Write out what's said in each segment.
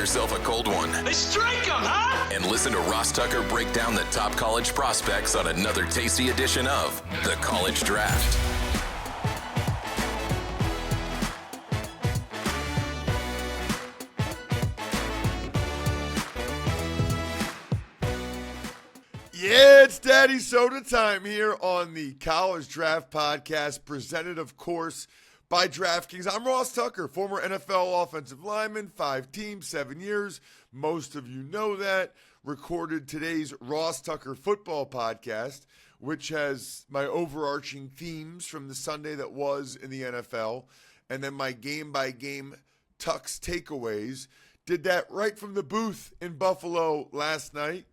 yourself a cold one. They strike 'em, huh? And listen to Ross Tucker break down the top college prospects on another tasty edition of The College Draft. Yeah, it's Daddy Soda time here on the College Draft Podcast, presented, of course, by DraftKings. I'm Ross Tucker, former NFL offensive lineman, 5 teams, 7 years. Most of you know that. Recorded today's Ross Tucker Football Podcast, which has my overarching themes from the Sunday that was in the NFL, and then my game-by-game Tucks takeaways. Did that right from the booth in Buffalo last night.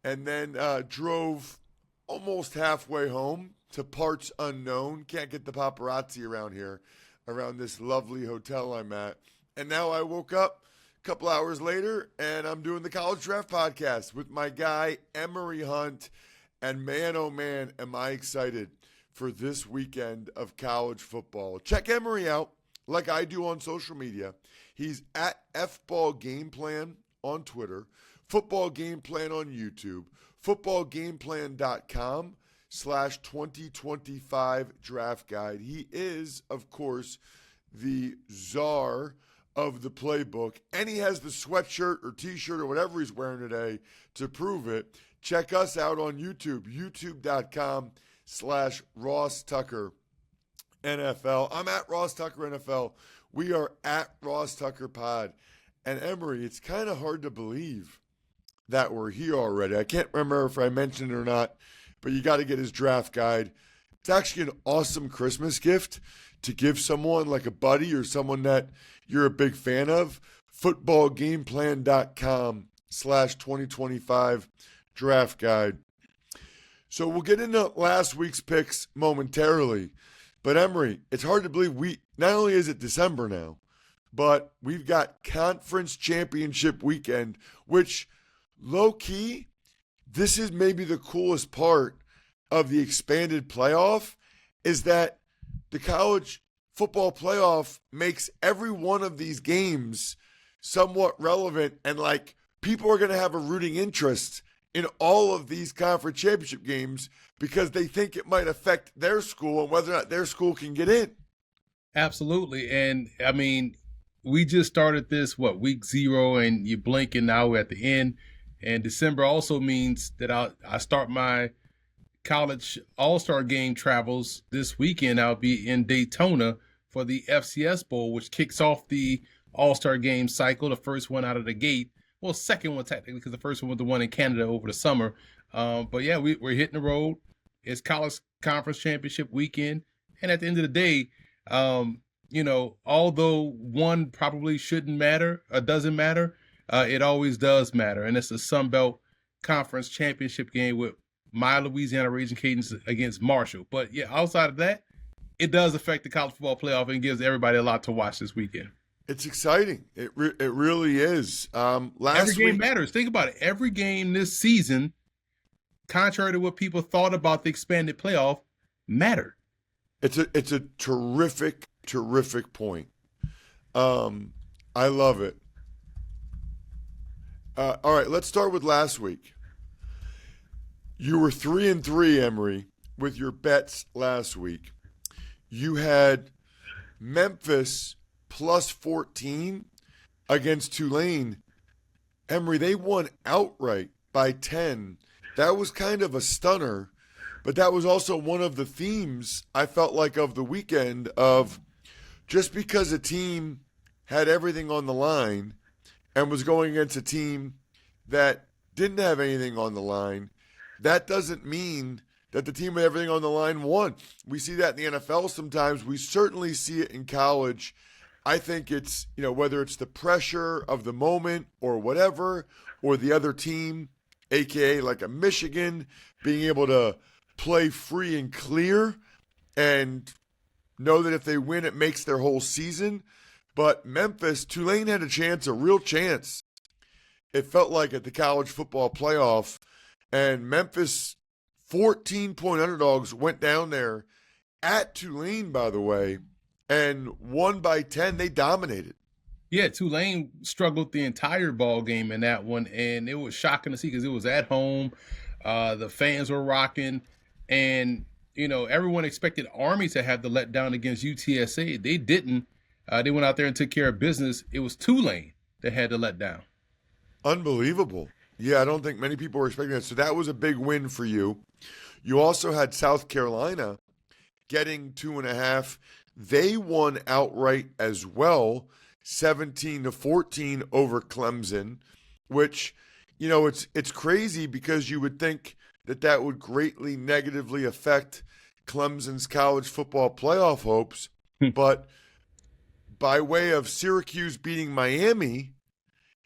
And then drove almost halfway home to parts unknown. Can't get the paparazzi around here, around this lovely hotel I'm at. And now I woke up a couple hours later, and I'm doing the College Draft Podcast with my guy, Emory Hunt. And man, oh man, am I excited for this weekend of college football. Check Emory out like I do on social media. He's at FBallGamePlan on Twitter. Football Game Plan on YouTube, footballgameplan.com/2025 draft guide. He is, of course, the czar of the playbook, and he has the sweatshirt or t-shirt or whatever he's wearing today to prove it. Check us out on YouTube, youtube.com/Ross Tucker NFL. I'm at Ross Tucker NFL. We are at Ross Tucker Pod. And Emory, it's kind of hard to believe that we're here already. I can't remember if I mentioned it or not, but you got to get his draft guide. It's actually an awesome Christmas gift to give someone like a buddy or someone that you're a big fan of. Footballgameplan.com/2025 draft guide. So we'll get into last week's picks momentarily. But Emory, it's hard to believe not only is it December now, but we've got conference championship weekend, which low-key, this is maybe the coolest part of the expanded playoff, is that the college football playoff makes every one of these games somewhat relevant, and like people are going to have a rooting interest in all of these conference championship games because they think it might affect their school and whether or not their school can get in. Absolutely. And I mean, we just started this, week 0, and you blink and now we're at the end. And December also means that I start my college all-star game travels this weekend. I'll be in Daytona for the FCS Bowl, which kicks off the all-star game cycle, the first one out of the gate. Well, second one technically, because the first one was the one in Canada over the summer. But yeah, we're hitting the road. It's college conference championship weekend. And at the end of the day, although one probably shouldn't matter or doesn't matter, it always does matter. And it's a Sun Belt Conference championship game with my Louisiana Raging Cajuns against Marshall. But yeah, outside of that, it does affect the college football playoff and gives everybody a lot to watch this weekend. It's exciting. It really is. Every game matters. Think about it. Every game this season, contrary to what people thought about the expanded playoff, mattered. It's a terrific point. I love it. All right, let's start with last week. You were 3-3, Emory, with your bets last week. You had Memphis plus 14 against Tulane. Emory, they won outright by 10. That was kind of a stunner, but that was also one of the themes I felt like of the weekend of just because a team had everything on the line and was going against a team that didn't have anything on the line, that doesn't mean that the team with everything on the line won. We see that in the NFL sometimes. We certainly see it in college. I think it's, whether it's the pressure of the moment or whatever, or the other team, a.k.a. like a Michigan, being able to play free and clear and know that if they win, it makes their whole season. But Memphis, Tulane had a real chance. It felt like at the college football playoff, and Memphis, 14-point underdogs, went down there at Tulane, by the way, and won by 10. They dominated. Yeah, Tulane struggled the entire ball game in that one, and it was shocking to see because it was at home. The fans were rocking, and everyone expected Army to have the letdown against UTSA. They didn't. They went out there and took care of business. It was Tulane that had the letdown. Unbelievable. Yeah, I don't think many people were expecting that. So that was a big win for you. You also had South Carolina getting 2.5. They won outright as well, 17-14 over Clemson, which, it's crazy because you would think that would greatly negatively affect Clemson's college football playoff hopes. But by way of Syracuse beating Miami,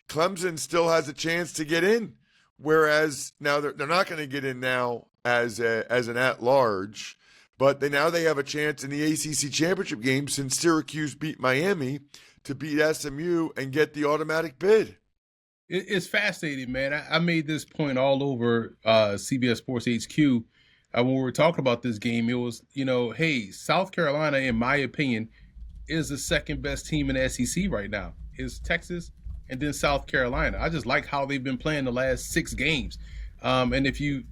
Clemson still has a chance to get in, whereas now they're not going to get in now as an at-large, but they have a chance in the ACC championship game since Syracuse beat Miami to beat SMU and get the automatic bid. It's fascinating, man. I made this point all over CBS Sports HQ when we were talking about this game. It was, hey, South Carolina, in my opinion, is the second best team in the SEC right now. It's Texas and then South Carolina. I just like how they've been playing the last 6 games. And if you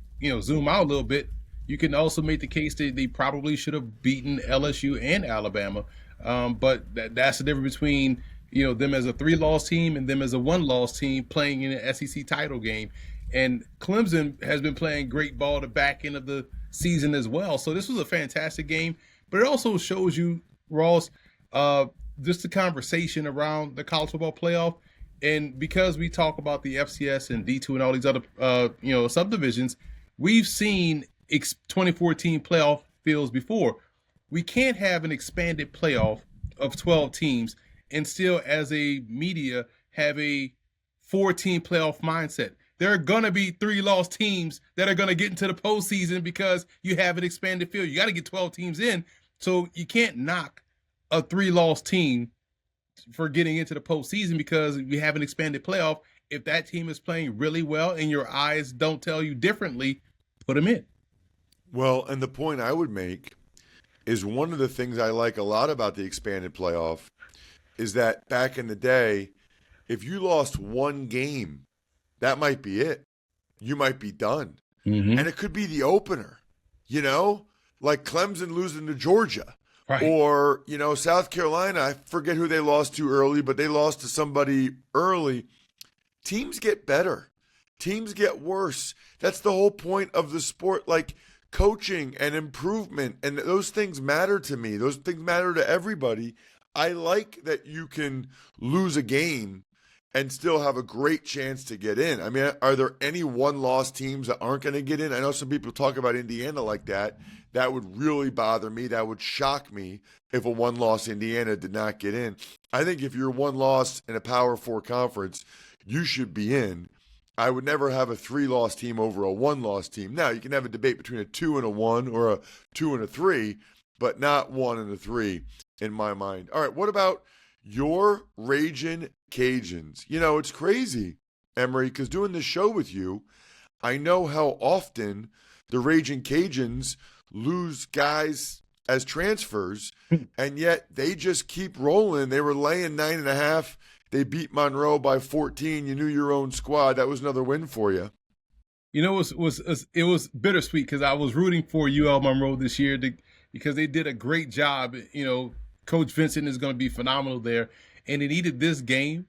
zoom out a little bit, you can also make the case that they probably should have beaten LSU and Alabama. But that's the difference between them as a 3-loss team and them as a 1-loss team playing in an SEC title game. And Clemson has been playing great ball the back end of the season as well. So this was a fantastic game. But it also shows you, Ross, just the conversation around the college football playoff. And because we talk about the FCS and D2 and all these other subdivisions, we've seen 2014 playoff fields before. We can't have an expanded playoff of 12 teams and still, as a media, have a 4-team playoff mindset. There are going to be 3-loss teams that are going to get into the postseason because you have an expanded field. You got to get 12 teams in. So you can't knock a 3-loss team for getting into the postseason because we have an expanded playoff. If that team is playing really well and your eyes don't tell you differently, put them in. Well, and the point I would make is one of the things I like a lot about the expanded playoff is that back in the day, if you lost one game, that might be it. You might be done. Mm-hmm. And it could be the opener, like Clemson losing to Georgia. Right. Or, South Carolina, I forget who they lost to early, but they lost to somebody early. Teams get better. Teams get worse. That's the whole point of the sport, like coaching and improvement. And those things matter to me. Those things matter to everybody. I like that you can lose a game and still have a great chance to get in. I mean, are there any 1-loss teams that aren't going to get in? I know some people talk about Indiana like that. That would really bother me. That would shock me if a 1-loss Indiana did not get in. I think if you're 1-loss in a Power 4 conference, you should be in. I would never have a 3-loss team over a 1-loss team. Now, you can have a debate between a 2 and a 1 or a 2 and a 3, but not 1 and a 3 in my mind. All right, what about your Ragin' Cajuns? It's crazy, Emory, because doing this show with you, I know how often the Ragin' Cajuns lose guys as transfers, and yet they just keep rolling. They were laying 9.5. They beat Monroe by 14. You knew your own squad. That was another win for you. It was bittersweet because I was rooting for UL Monroe this year because they did a great job. Coach Vincent is going to be phenomenal there, and they needed this game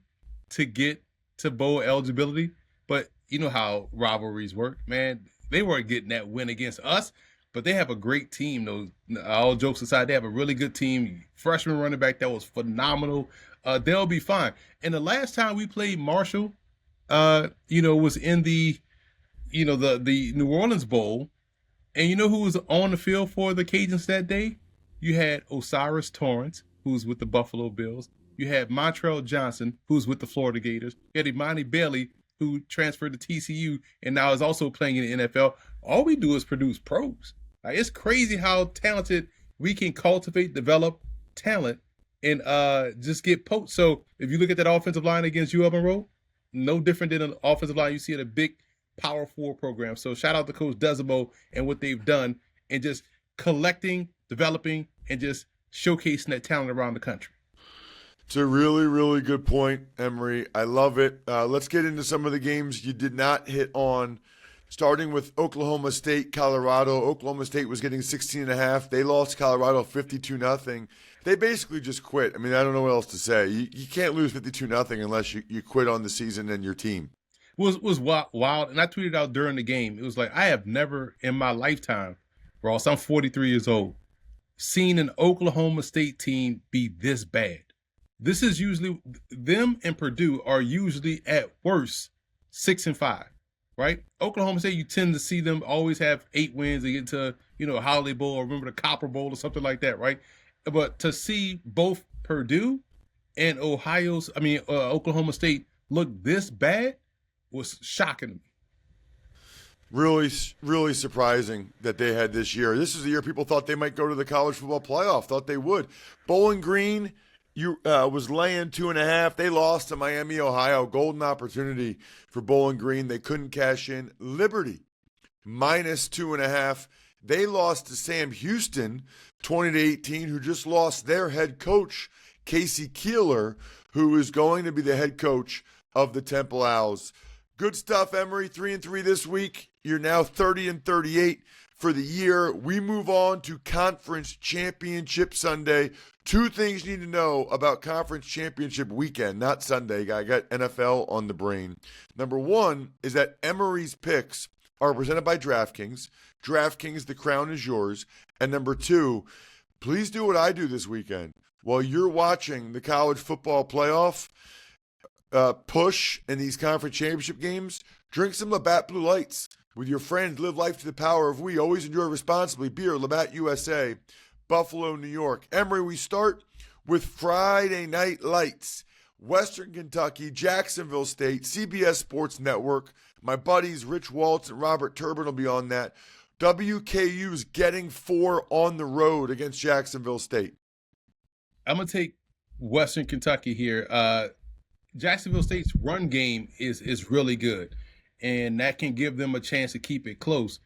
to get to bowl eligibility. But you know how rivalries work, man. They weren't getting that win against us, but they have a great team. Though, all jokes aside, they have a really good team. Freshman running back that was phenomenal. They'll be fine. And the last time we played Marshall, was in the New Orleans Bowl. And you know who was on the field for the Cajuns that day? You had Osiris Torrance, who's with the Buffalo Bills. You had Montrell Johnson, who's with the Florida Gators. You had Imani Bailey, who transferred to TCU and now is also playing in the NFL. All we do is produce pros. It's crazy how talented we can cultivate, develop talent, and just get poached. So if you look at that offensive line against UL Monroe, no different than an offensive line you see at a big Power 4 program. So shout out to Coach Desimo and what they've done and just collecting, developing, and just showcasing that talent around the country. It's a really, really good point, Emory. I love it. Let's get into some of the games you did not hit on. Starting with Oklahoma State, Colorado. Oklahoma State was getting 16.5. They lost Colorado 52-0. They basically just quit. I mean, I don't know what else to say. You can't lose 52-0 unless you quit on the season and your team. Was wild, and I tweeted out during the game. It was like, I have never in my lifetime, Ross, I'm 43 years old, seen an Oklahoma State team be this bad. This is usually, them and Purdue are usually at worst 6-5, right? Oklahoma State, you tend to see them always have 8 wins. They get to, a Holiday Bowl or remember the Copper Bowl or something like that, right? But to see both Purdue and Oklahoma State look this bad was shocking to me. Really, really surprising that they had this year. This is the year people thought they might go to the college football playoff, thought they would. Bowling Green was laying 2.5. They lost to Miami, Ohio. Golden opportunity for Bowling Green. They couldn't cash in. Liberty, -2.5. They lost to Sam Houston, 20-18, who just lost their head coach, Casey Keeler, who is going to be the head coach of the Temple Owls. Good stuff, Emory. 3-3 this week. You're now 30-38 for the year. We move on to Conference Championship Sunday. 2 things you need to know about Conference Championship weekend, not Sunday. I got NFL on the brain. Number 1 is that Emory's picks are presented by DraftKings. DraftKings, the crown is yours. And number 2, please do what I do this weekend. While you're watching the college football playoff push in these conference championship games, drink some Labatt Blue Lights with your friends. Live life to the power of we. Always enjoy responsibly. Beer, Labatt USA, Buffalo, New York. Emory, we start with Friday Night Lights. Western Kentucky, Jacksonville State, CBS Sports Network. My buddies Rich Waltz and Robert Turbin will be on that. WKU's getting 4 on the road against Jacksonville State. I'm going to take Western Kentucky here. Jacksonville State's run game is really good, and that can give them a chance to keep it close.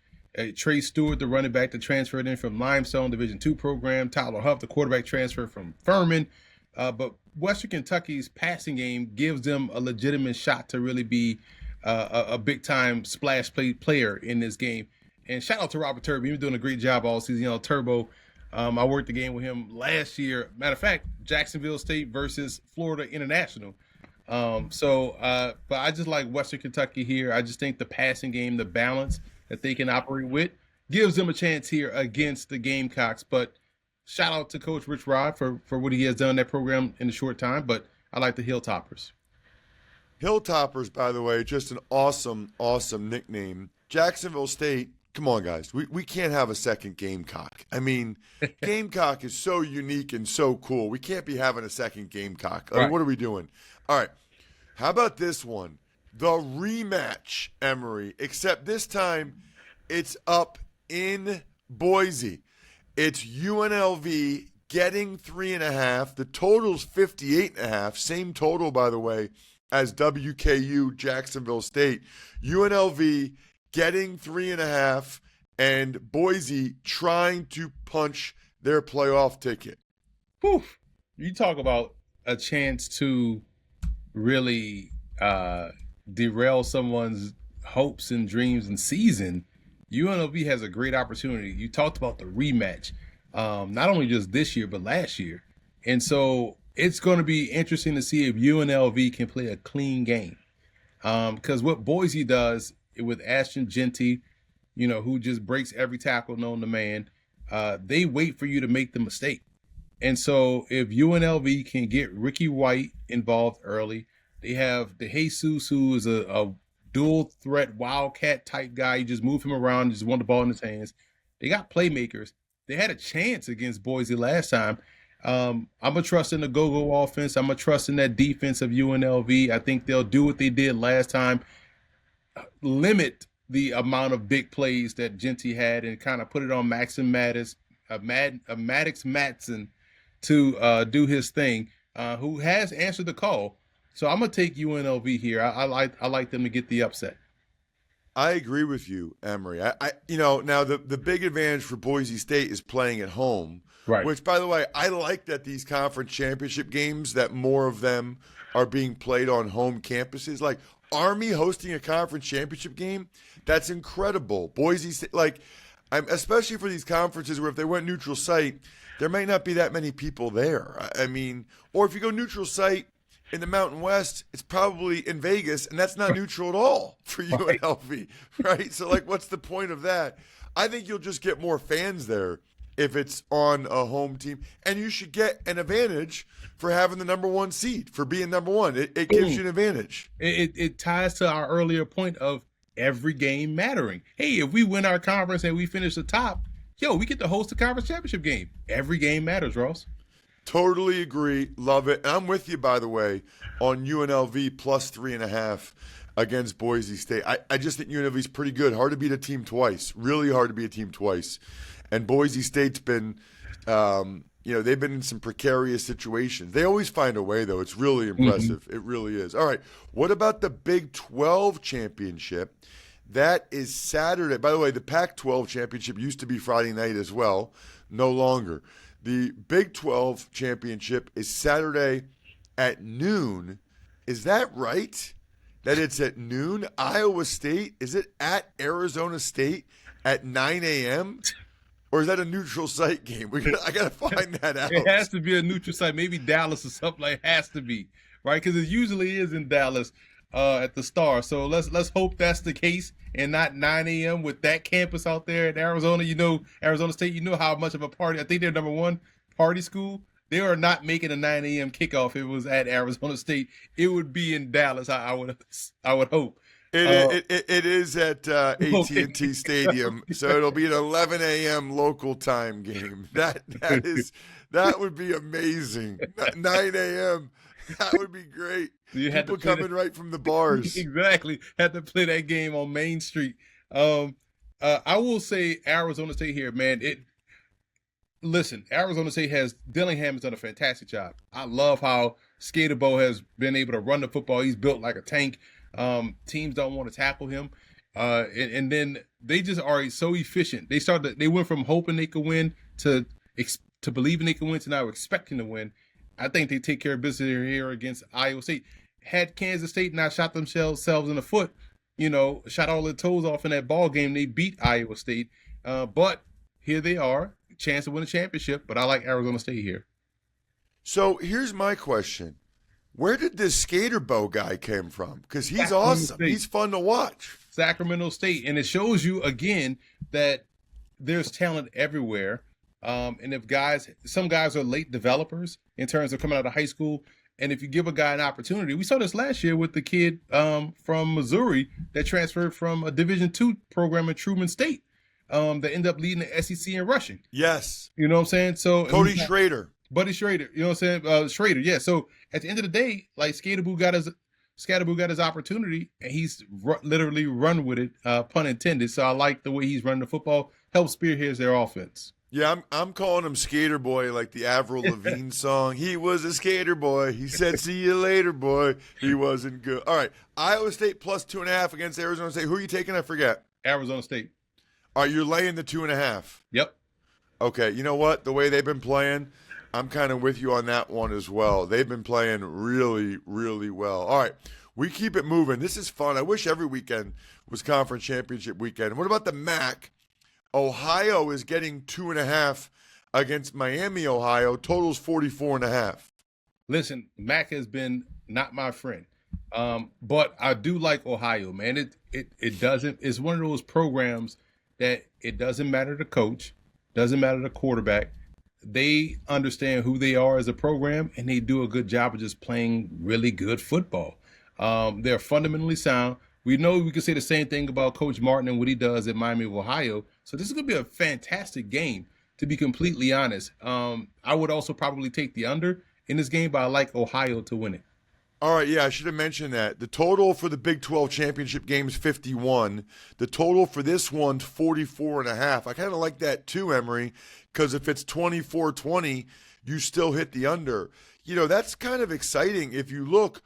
Trey Stewart, the running back that transferred in from Limestone Division II program. Tyler Huff, the quarterback transfer from Furman. But Western Kentucky's passing game gives them a legitimate shot to really be a big-time splash play player in this game. And shout out to Robert Turbo. He's been doing a great job all season. Turbo, I worked the game with him last year. Matter of fact, Jacksonville State versus Florida International. But I just like Western Kentucky here. I just think the passing game, the balance that they can operate with, gives them a chance here against the Gamecocks. But shout out to Coach Rich Rod for what he has done in that program in a short time. But I like the Hilltoppers. Hilltoppers, by the way, just an awesome, awesome nickname. Jacksonville State, come on, guys. We can't have a second Gamecock. I mean, Gamecock is so unique and so cool. We can't be having a second Gamecock. I mean, what are we doing? All right. How about this one? The rematch, Emory, except this time it's up in Boise. It's UNLV getting 3.5. The total's 58.5. Same total, by the way, as WKU Jacksonville State. UNLV getting 3.5, and Boise trying to punch their playoff ticket. Whew. You talk about a chance to really derail someone's hopes and dreams and season. UNLV has a great opportunity. You talked about the rematch, not only just this year, but last year. And so it's going to be interesting to see if UNLV can play a clean game. Because what Boise does with Ashton Genty, who just breaks every tackle known to man, they wait for you to make the mistake. And so if UNLV can get Ricky White involved early, they have DeJesus, who is a dual threat wildcat type guy. You just move him around, just want the ball in his hands. They got playmakers. They had a chance against Boise last time. I'm going to trust in the go-go offense. I'm going to trust in that defense of UNLV. I think they'll do what they did last time, limit the amount of big plays that Genty had and kind of put it on Maddox Matson to do his thing, who has answered the call. So I'm going to take UNLV here. I like them to get the upset. I agree with you, Emory. Now the big advantage for Boise State is playing at home, Right. which, by the way, I like that these conference championship games, that more of them are being played on home campuses. Like Army hosting a conference championship game, that's incredible. Boise State, especially for these conferences where if they went neutral site, there may not be that many people there. I mean, or if you go neutral site in the Mountain West, it's probably in Vegas, and that's not neutral at all for UNLV, right? So, what's the point of that? I think you'll just get more fans there if it's on a home team, and you should get an advantage for having the number one seed, for being number one. It gives you an advantage. It ties to our earlier point of every game mattering. Hey, if we win our conference and we finish the top, we get to host the conference championship game. Every game matters, Ross. Totally agree. Love it. And I'm with you, by the way, on UNLV plus 3.5 against Boise State. I just think UNLV is pretty good. Hard to beat a team twice. Really hard to beat a team twice. And Boise State's been, they've been in some precarious situations. They always find a way, though. It's really impressive. It really is. All right. What about the Big 12 championship? That is Saturday. By the way, the Pac-12 championship used to be Friday night as well. No longer. The Big 12 championship is Saturday at noon. Is that right? That it's at noon? Iowa State, is it at Arizona State at 9 a.m.? Or is that a neutral site game? I got to find that out. It has to be a neutral site. Maybe Dallas or something like. It has to be, right? Because it usually is in Dallas at the Star. So let's hope that's the case and not 9 a.m. with that campus out there in Arizona. Arizona State, how much of a party. I think they're number one party school. They are not making a 9 a.m. kickoff. If it was at Arizona State, it would be in Dallas. I would hope. It is at AT&T Stadium, so it'll be an 11 a.m. local time game. That would be amazing. 9 a.m. That would be great. People coming right from the bars. Exactly. Had to play that game on Main Street. I will say Arizona State here, man. Listen, Arizona State Dillingham has done a fantastic job. I love how Skaterbo has been able to run the football. He's built like a tank. Teams don't want to tackle him. And then they just are so efficient. They went from hoping they could win to believing they could win to now expecting to win. I think they take care of business here against Iowa State. Had Kansas State not shot themselves in the foot, shot all their toes off in that ball game, they beat Iowa State. But here they are, chance to win a championship. But I like Arizona State here. So here's my question. Where did this Skaterbo guy came from? Because he's awesome. State. He's fun to watch. Sacramento State. And it shows you, again, that there's talent everywhere. And if some guys are late developers in terms of coming out of high school. And if you give a guy an opportunity, we saw this last year with the kid from Missouri that transferred from a Division II program at Truman State that ended up leading the SEC in rushing. Yes. You know what I'm saying? So Cody Schrader. Buddy Schrader. You know what I'm saying? Schrader, yeah. So at the end of the day, Skaterbo got his opportunity, and he's literally run with it, pun intended. So I like the way he's running the football. Helps spearhead their offense. Yeah, I'm calling him Skater Boy, like the Avril Lavigne song. He was a skater boy. He said, "See you later, boy." He wasn't good. All right, Iowa State plus 2.5 against Arizona State. Who are you taking? I forget. Arizona State. All right, you're laying the 2.5. Yep. Okay, you know what? The way they've been playing, I'm kind of with you on that one as well. They've been playing really, really well. All right, we keep it moving. This is fun. I wish every weekend was conference championship weekend. What about the MAC? Ohio is getting 2.5 against Miami, Ohio. Total's 44.5. Listen, MAC has been not my friend. But I do like Ohio, man. It's one of those programs that it doesn't matter the coach, doesn't matter the quarterback. They understand who they are as a program, and they do a good job of just playing really good football. They're fundamentally sound. We know we can say the same thing about Coach Martin and what he does at Miami of Ohio. So this is going to be a fantastic game, to be completely honest. I would also probably take the under in this game, but I like Ohio to win it. All right, yeah, I should have mentioned that. The total for the Big 12 championship game is 51. The total for this one's 44.5. I kind of like that too, Emory, because if it's 24-20, you still hit the under. That's kind of exciting. If you look,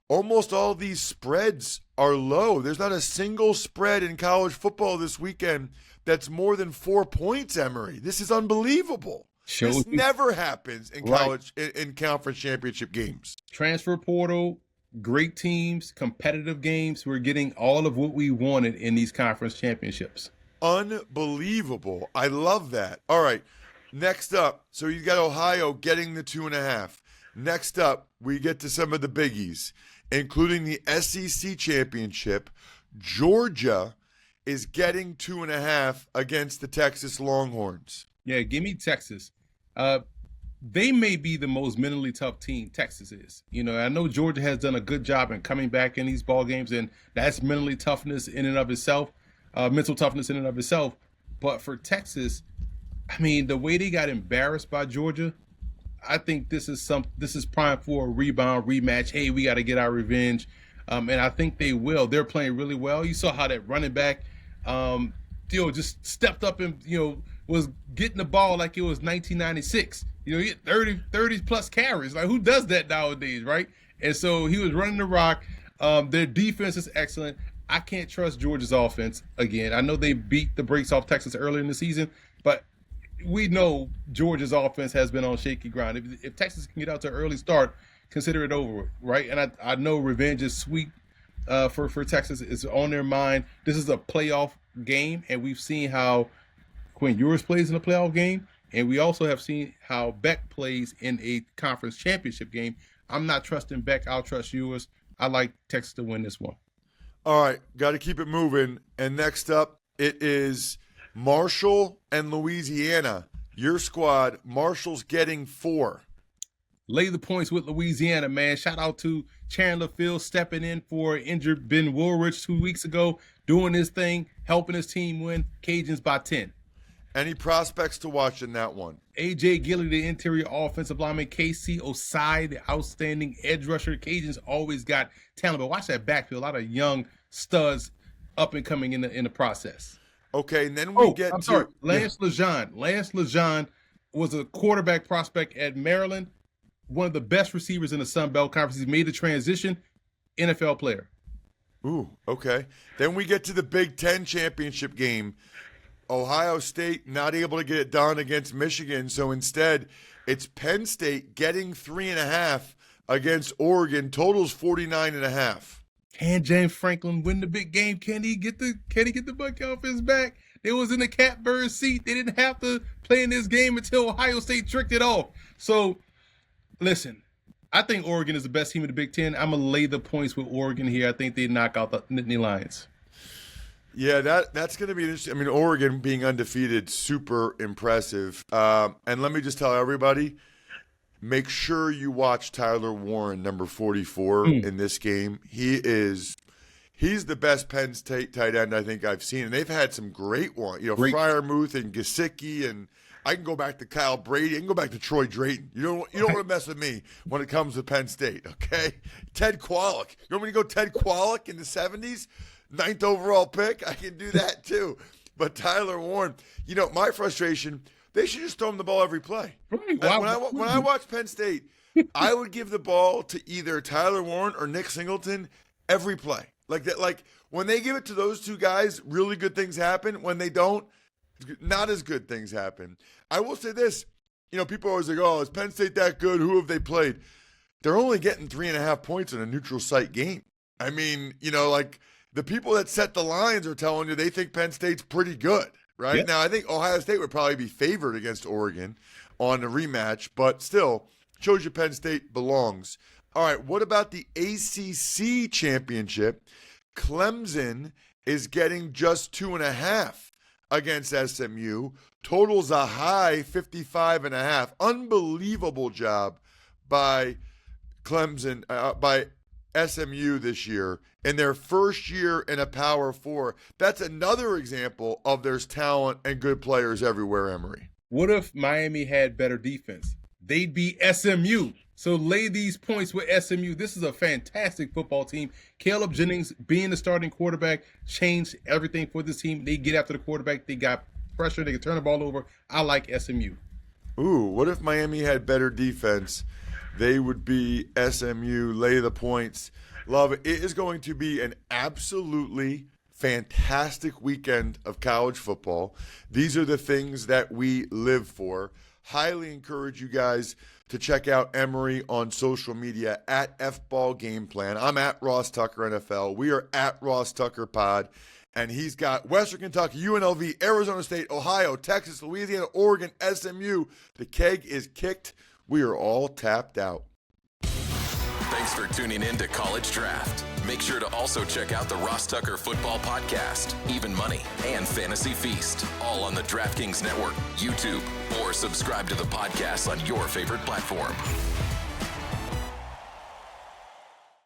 almost all these spreads are low. There's not a single spread in college football this weekend that's more than 4 points, Emory. This is unbelievable. This never happens in college, in conference championship games. Transfer portal, great teams, competitive games. We're getting all of what we wanted in these conference championships. Unbelievable. I love that. All right. Next up, so you got Ohio getting the 2.5. Next up, we get to some of the biggies, including the SEC championship. Georgia is getting 2.5 against the Texas Longhorns. Yeah, give me Texas. They may be the most mentally tough team Texas is. You know, I know Georgia has done a good job in coming back in these ball games, and that's mentally toughness in and of itself, mental toughness in and of itself. But for Texas, I mean, the way they got embarrassed by Georgia, I think this is prime for a rebound rematch. Hey, we got to get our revenge, and I think they will. They're playing really well. You saw how that running back, just stepped up and was getting the ball like it was 1996. He had 30 plus carries. Like, who does that nowadays, right? And so he was running the rock. Their defense is excellent. I can't trust Georgia's offense again. I know they beat the brakes off Texas earlier in the season, but we know Georgia's offense has been on shaky ground. If Texas can get out to an early start, consider it over, right? And I know revenge is sweet for Texas. It's on their mind. This is a playoff game, and we've seen how Quinn Ewers plays in a playoff game, and we also have seen how Beck plays in a conference championship game. I'm not trusting Beck. I'll trust Ewers. I like Texas to win this one. All right, got to keep it moving. And next up, it is Marshall and Louisiana. Your squad, Marshall's getting 4. Lay the points with Louisiana, man. Shout out to Chandler Fields stepping in for injured Ben Woolridge 2 weeks ago, doing his thing, helping his team win. Cajuns by 10. Any prospects to watch in that one? A.J. Gilly, the interior offensive lineman. Casey Osai, the outstanding edge rusher. Cajuns always got talent, but watch that backfield. A lot of young studs up and coming in the process. Okay, and then we Lance Lejeune. Lance Lejeune was a quarterback prospect at Maryland, one of the best receivers in the Sun Belt Conference. He made the transition, NFL player. Ooh, okay. Then we get to the Big Ten championship game. Ohio State not able to get it done against Michigan, so instead it's Penn State getting 3.5 against Oregon. Totals 49.5. Can James Franklin win the big game? Can he get the buck off his back? They was in the catbird seat. They didn't have to play in this game until Ohio State tricked it off. So, listen, I think Oregon is the best team in the Big Ten. I'm going to lay the points with Oregon here. I think they knock out the Nittany Lions. Yeah, that's going to be interesting. I mean, Oregon being undefeated, super impressive. And let me just tell everybody, make sure you watch Tyler Warren, number 44, in this game. He's the best Penn State tight end I think I've seen. And they've had some great ones. Freiermuth and Gesicki, and I can go back to Kyle Brady. I can go back to Troy Drayton. You don't want to mess with me when it comes to Penn State, okay? Ted Kwolek. You want me to go Ted Kwolek in the 70s? 9th overall pick? I can do that too. But Tyler Warren, my frustration, they should just throw him the ball every play. Right. Wow. When I watch Penn State, I would give the ball to either Tyler Warren or Nick Singleton every play. Like that. Like when they give it to those two guys, really good things happen. When they don't, not as good things happen. I will say this, people are always like, oh, is Penn State that good? Who have they played? They're only getting 3.5 points in a neutral site game. I mean, the people that set the lines are telling you they think Penn State's pretty good, right? Yep. Now, I think Ohio State would probably be favored against Oregon on the rematch, but still, shows you Penn State belongs. All right, what about the ACC championship? Clemson is getting just 2.5 against SMU. Totals a high 55.5. Unbelievable job by Clemson, by SMU this year in their first year in a Power 4. That's another example of there's talent and good players everywhere, Emory. What if Miami had better defense? They'd be SMU. So lay these points with SMU. This is a fantastic football team. Caleb Jennings being the starting quarterback changed everything for this team. They get after the quarterback. They got pressure. They can turn the ball over. I like SMU. Ooh, what if Miami had better defense? They would be SMU. Lay the points. Love it. It is going to be an absolutely fantastic weekend of college football. These are the things that we live for. Highly encourage you guys to check out Emory on social media at FBall Game Plan. I'm at Ross Tucker NFL. We are at Ross Tucker Pod. And he's got Western Kentucky, UNLV, Arizona State, Ohio, Texas, Louisiana, Oregon, SMU. The keg is kicked. We are all tapped out. Thanks for tuning in to College Draft. Make sure to also check out the Ross Tucker Football Podcast, Even Money, and Fantasy Feast, all on the DraftKings Network, YouTube, or subscribe to the podcast on your favorite platform.